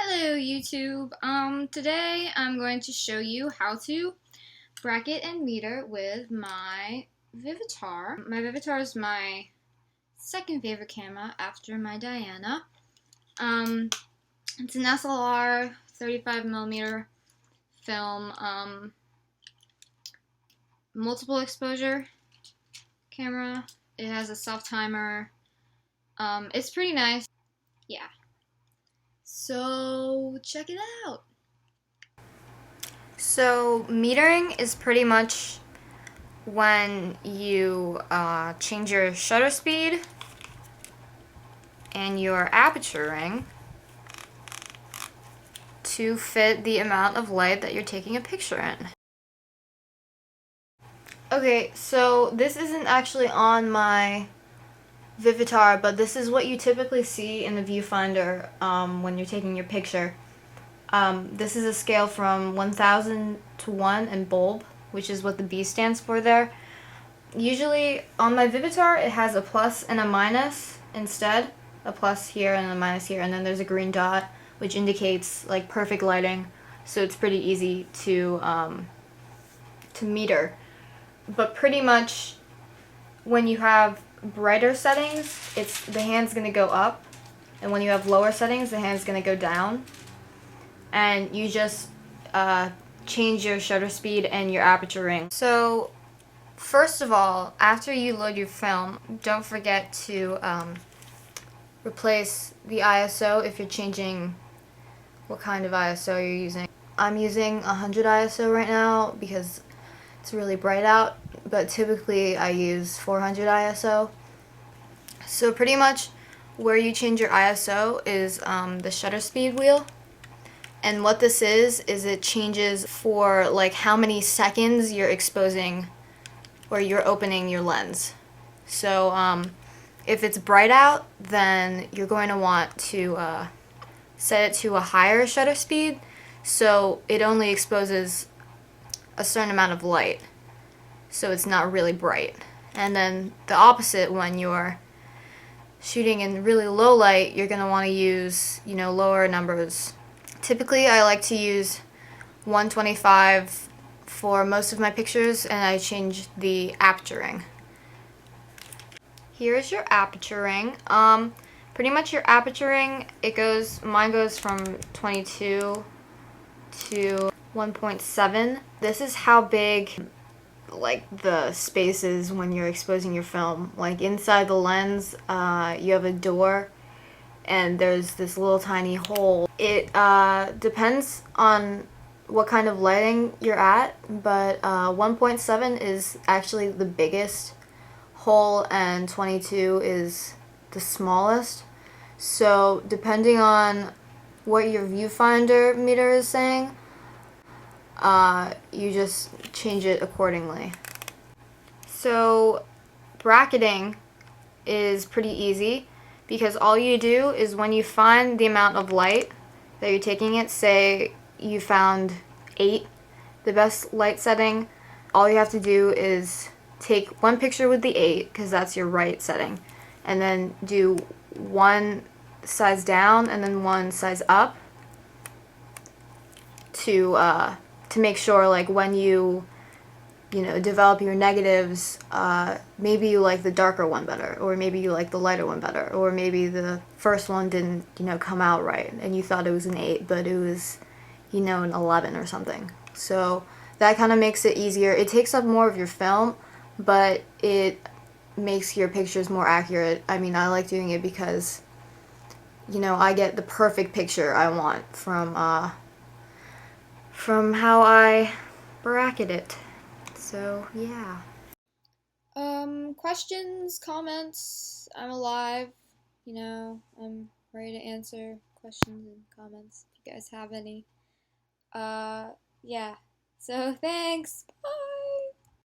Hello YouTube. Today I'm going to show you how to bracket and meter with my Vivitar. My Vivitar is my second favorite camera after my Diana. It's an SLR 35mm film, multiple exposure camera. It has a soft timer. It's pretty nice. Yeah. So check it out. So metering is pretty much when you change your shutter speed and your aperture ring to fit the amount of light that you're taking a picture in. Okay, so this isn't actually on my Vivitar, but this is what you typically see in the viewfinder when you're taking your picture. This is a scale from 1000 to 1 in bulb, which is what the B stands for there. Usually on my Vivitar it has a plus and a minus instead. A plus here and a minus here, and then there's a green dot which indicates like perfect lighting, so it's pretty easy to meter. But pretty much when you have brighter settings, the hand's gonna go up, and when you have lower settings, the hand's gonna go down. And you just change your shutter speed and your aperture ring. So first of all, after you load your film, don't forget to replace the ISO if you're changing what kind of ISO you're using. I'm using 100 ISO right now because it's really bright out, but typically I use 400 ISO. So pretty much where you change your ISO is the shutter speed wheel. And what this is it changes for like how many seconds you're exposing or you're opening your lens. So if it's bright out, then you're going to want to set it to a higher shutter speed so it only exposes a certain amount of light, so it's not really bright. And then the opposite, when you're shooting in really low light, you're going to want to use, lower numbers. Typically I like to use 125 for most of my pictures, and I change the aperture ring. Here's your aperture ring. Pretty much your aperture ring, mine goes from 22 to 1.7. This is how big like the space is when you're exposing your film. Like inside the lens, you have a door and there's this little tiny hole. It depends on what kind of lighting you're at, but 1.7 is actually the biggest hole and 22 is the smallest. So depending on what your viewfinder meter is saying, you just change it accordingly. So bracketing is pretty easy because all you do is when you find the amount of light that you're taking it, say you found 8, the best light setting, all you have to do is take one picture with the 8, because that's your right setting, and then do one size down and then one size up to make sure, like, when you develop your negatives, maybe you like the darker one better, or maybe you like the lighter one better, or maybe the first one didn't, come out right, and you thought it was an 8, but it was, an 11 or something. So that kind of makes it easier. It takes up more of your film, but it makes your pictures more accurate. I mean, I like doing it because, I get the perfect picture I want from how I bracket it. So, yeah. Questions, comments, I'm alive, I'm ready to answer questions and comments if you guys have any. Yeah. So, thanks. Bye!